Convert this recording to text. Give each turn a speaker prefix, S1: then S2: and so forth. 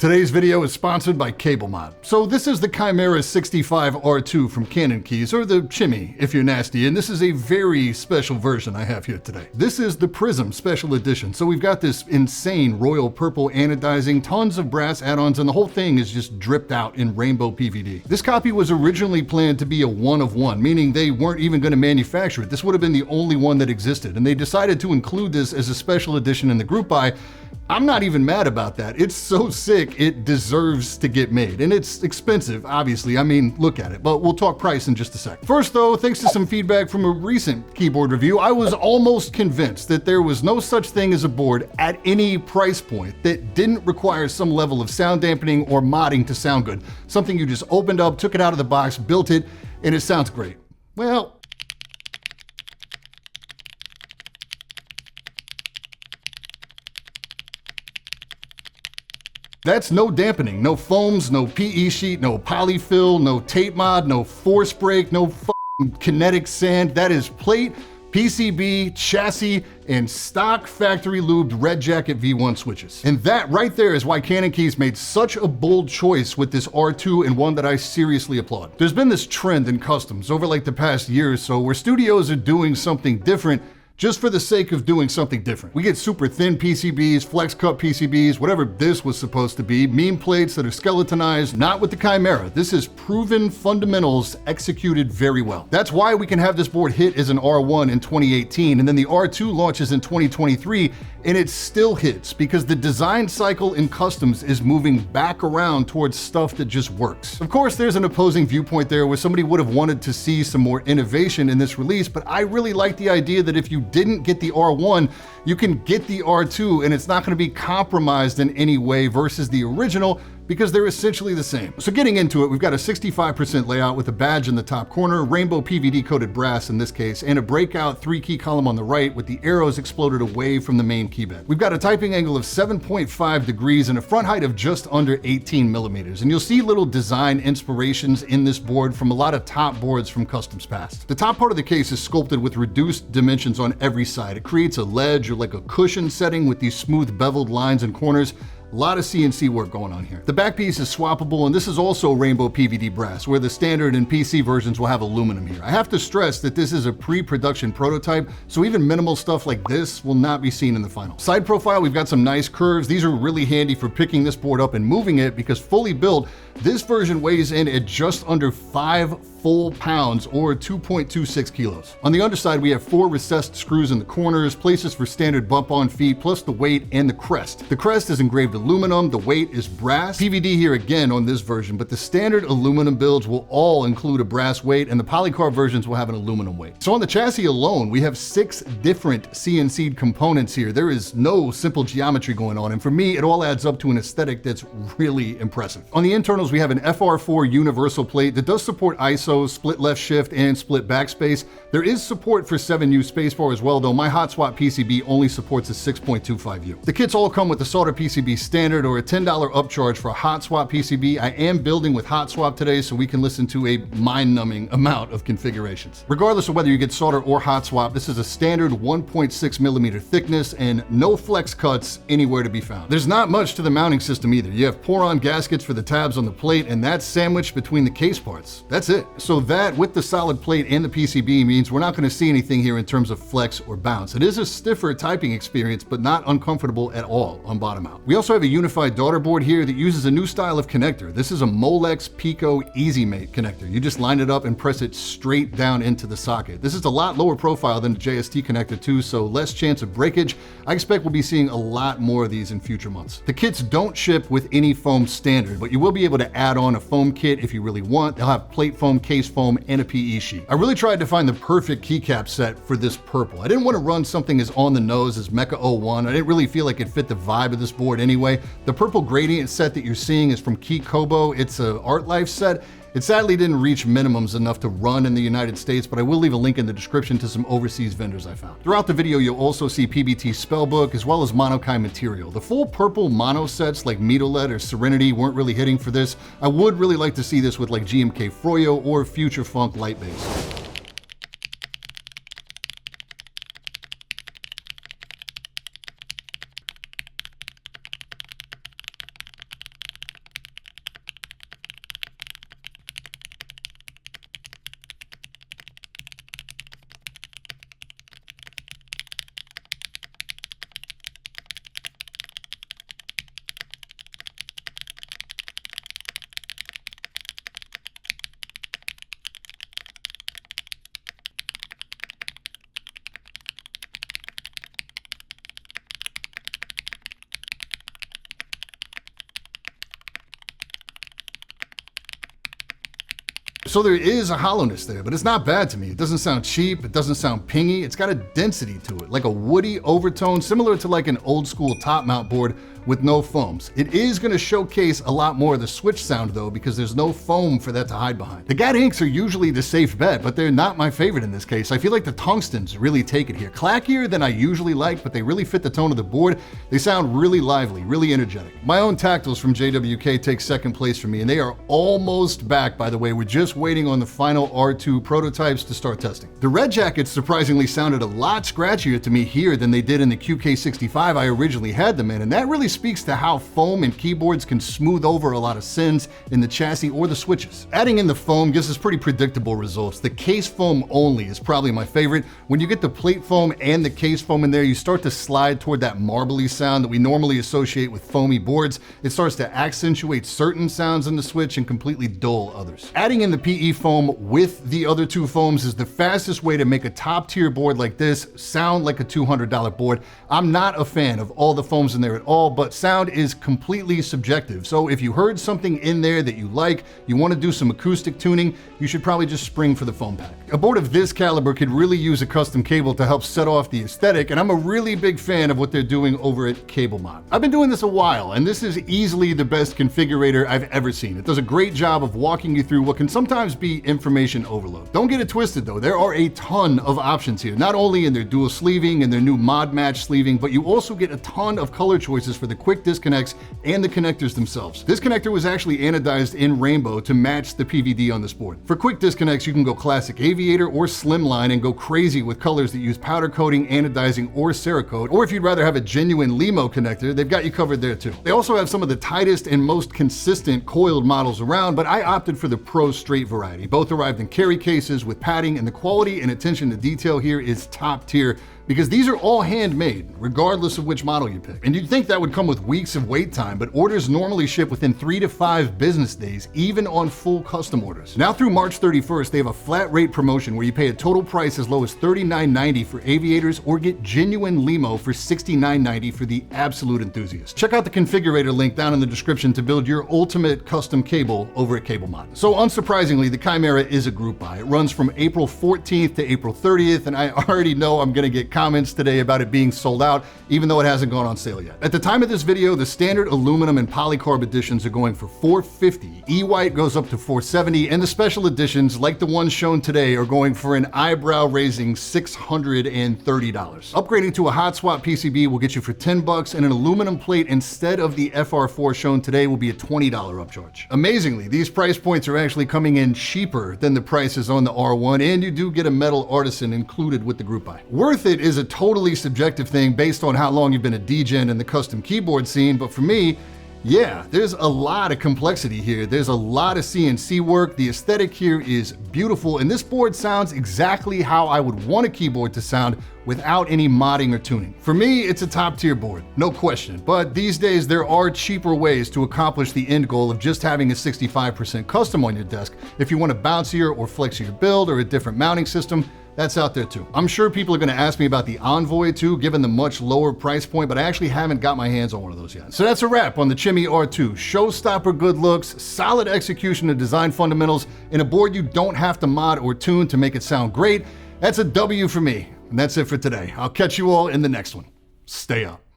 S1: Today's video is sponsored by CableMod. So this is the Chimera65 R2 from Cannonkeys, or the Chimmy if you're nasty, and this is a very special version I have here today. This is the Prism Special Edition, so we've got this insane royal purple anodizing, tons of brass add-ons, and the whole thing is just dripped out in rainbow PVD. This copy was originally planned to be a one of one, meaning they weren't even going to manufacture it. This would have been the only one that existed, and they decided to include this as a special edition in the group buy. I'm not even mad about that. It's so sick, it deserves to get made. And it's expensive, obviously. I mean, look at it, but we'll talk price in just a sec. First though, thanks to some feedback from a recent keyboard review, I was almost convinced that there was no such thing as a board at any price point that didn't require some level of sound dampening or modding to sound good. Something you just opened up, took it out of the box, built it, and it sounds great. Well, that's no dampening, no foams, no PE sheet, no polyfill, no tape mod, no force break, no kinetic sand. That is plate, PCB, chassis, and stock factory lubed Red Jacket V1 switches. And that right there is why Cannonkeys made such a bold choice with this R2, and one that I seriously applaud. There's been this trend in customs over like the past year or so where studios are doing something different just for the sake of doing something different. We get super thin PCBs, flex cut PCBs, whatever this was supposed to be, meme plates that are skeletonized, not with the Chimera. This is proven fundamentals executed very well. That's why we can have this board hit as an R1 in 2018, and then the R2 launches in 2023, and it still hits because the design cycle in customs is moving back around towards stuff that just works. Of course, there's an opposing viewpoint there where somebody would have wanted to see some more innovation in this release, but I really like the idea that if you didn't get the R1, you can get the R2 and it's not going to be compromised in any way versus the original, because they're essentially the same. So getting into it, we've got a 65% layout with a badge in the top corner, rainbow PVD coated brass in this case, and a breakout 3-key column on the right with the arrows exploded away from the main key bed. We've got a typing angle of 7.5 degrees and a front height of just under 18 millimeters. And you'll see little design inspirations in this board from a lot of top boards from customs past. The top part of the case is sculpted with reduced dimensions on every side. It creates a ledge or like a cushion setting with these smooth beveled lines and corners. A lot of CNC work going on here. The back piece is swappable, and this is also rainbow PVD brass, where the standard and PC versions will have aluminum here. I have to stress that this is a pre-production prototype, so even minimal stuff like this will not be seen in the final. Side profile, we've got some nice curves. These are really handy for picking this board up and moving it, because fully built, this version weighs in at just under 5 full pounds or 2.26 kilos. On the underside, we have 4 recessed screws in the corners, places for standard bump-on feet, plus the weight and the crest. The crest is engraved aluminum, the weight is brass. PVD here again on this version, but the standard aluminum builds will all include a brass weight, and the polycarb versions will have an aluminum weight. So on the chassis alone, we have 6 different CNC'd components here. There is no simple geometry going on, and for me, it all adds up to an aesthetic that's really impressive. On the internals, we have an FR4 universal plate that does support ISO, split left shift, and split backspace. There is support for 7U Spacebar as well, though my hot swap PCB only supports a 6.25U. The kits all come with the solder PCB standard or a $10 upcharge for a hot swap PCB. I am building with hot swap today, so we can listen to a mind-numbing amount of configurations. Regardless of whether you get solder or hot swap, this is a standard 1.6 millimeter thickness and no flex cuts anywhere to be found. There's not much to the mounting system either. You have pour-on gaskets for the tabs on the plate, and that's sandwiched between the case parts. That's it. So that, with the solid plate and the PCB, means we're not going to see anything here in terms of flex or bounce. It is a stiffer typing experience, but not uncomfortable at all on bottom out. We also have a unified daughter board here that uses a new style of connector. This is a Molex Pico EasyMate connector. You just line it up and press it straight down into the socket. This is a lot lower profile than the JST connector too, so less chance of breakage. I expect we'll be seeing a lot more of these in future months. The kits don't ship with any foam standard, but you will be able to add on a foam kit if you really want. They'll have plate foam, case foam, and a PE sheet. I really tried to find the perfect keycap set for this purple. I didn't want to run something as on the nose as Mecha 01. I didn't really feel like it fit the vibe of this board anyway. The purple gradient set that you're seeing is from Key Kobo. It's a Art Life set. It sadly didn't reach minimums enough to run in the United States, but I will leave a link in the description to some overseas vendors I found. Throughout the video, you'll also see PBT spellbook as well as monokai material. The full purple mono sets like Meadowlet or Serenity weren't really hitting for this. I would really like to see this with like GMK Froyo or Future Funk Light Bass. So there is a hollowness there, but it's not bad to me. It doesn't sound cheap, it doesn't sound pingy, it's got a density to it, like a woody overtone, similar to like an old school top mount board with no foams. It is going to showcase a lot more of the switch sound though, because there's no foam for that to hide behind. The GAT inks are usually the safe bet, but they're not my favorite in this case. I feel like the tungstens really take it here. Clackier than I usually like, but they really fit the tone of the board. They sound really lively, really energetic. My own tactiles from JWK take second place for me, and they are almost back, by the way. We're just waiting on the final R2 prototypes to start testing. The red jackets surprisingly sounded a lot scratchier to me here than they did in the QK65 I originally had them in, and that really speaks to how foam and keyboards can smooth over a lot of sins in the chassis or the switches. Adding in the foam gives us pretty predictable results. The case foam only is probably my favorite. When you get the plate foam and the case foam in there, you start to slide toward that marbly sound that we normally associate with foamy boards. It starts to accentuate certain sounds in the switch and completely dull others. Adding in the PE foam with the other two foams is the fastest way to make a top tier board like this sound like a $200 board. I'm not a fan of all the foams in there at all, but sound is completely subjective. So if you heard something in there that you like, you want to do some acoustic tuning, you should probably just spring for the foam pack. A board of this caliber could really use a custom cable to help set off the aesthetic, and I'm a really big fan of what they're doing over at CableMod. I've been doing this a while, and this is easily the best configurator I've ever seen. It does a great job of walking you through what can sometimes be information overload. Don't get it twisted though, there are a ton of options here, not only in their dual sleeving and their new mod match sleeving, but you also get a ton of color choices for the quick disconnects and the connectors themselves. This connector was actually anodized in rainbow to match the PVD on this board. For quick disconnects, you can go classic aviator or slimline and go crazy with colors that use powder coating, anodizing, or Cerakote, or if you'd rather have a genuine Limo connector, they've got you covered there too. They also have some of the tightest and most consistent coiled models around, but I opted for the Pro Straight variety. Both arrived in carry cases with padding, and the quality and attention to detail here is top tier, because these are all handmade, regardless of which model you pick. And you'd think that would come with weeks of wait time, but orders normally ship within 3 to 5 business days, even on full custom orders. Now through March 31st, they have a flat rate promotion where you pay a total price as low as $39.90 for aviators, or get genuine Limo for $69.90 for the absolute enthusiast. Check out the configurator link down in the description to build your ultimate custom cable over at CableMod. So unsurprisingly, the Chimera is a group buy. It runs from April 14th to April 30th, and I already know I'm gonna get comments today about it being sold out, even though it hasn't gone on sale yet. At the time of this video, the standard aluminum and polycarb editions are going for $450, E-White goes up to $470, and the special editions, like the ones shown today, are going for an eyebrow-raising $630. Upgrading to a hot swap PCB will get you for $10, and an aluminum plate instead of the FR4 shown today will be a $20 upcharge. Amazingly, these price points are actually coming in cheaper than the prices on the R1, and you do get a metal artisan included with the group buy. Worth it is a totally subjective thing based on how long you've been a DJing in the custom keyboard scene, but for me, yeah, there's a lot of complexity here. There's a lot of CNC work. The aesthetic here is beautiful, and this board sounds exactly how I would want a keyboard to sound without any modding or tuning. For me, it's a top tier board, no question, but these days there are cheaper ways to accomplish the end goal of just having a 65% custom on your desk. If you want a bouncier or flexier build or a different mounting system, that's out there too. I'm sure people are gonna ask me about the Envoy too, given the much lower price point, but I actually haven't got my hands on one of those yet. So that's a wrap on the Chimmy R2. Showstopper good looks, solid execution of design fundamentals, and a board you don't have to mod or tune to make it sound great. That's a W for me. And that's it for today. I'll catch you all in the next one. Stay up.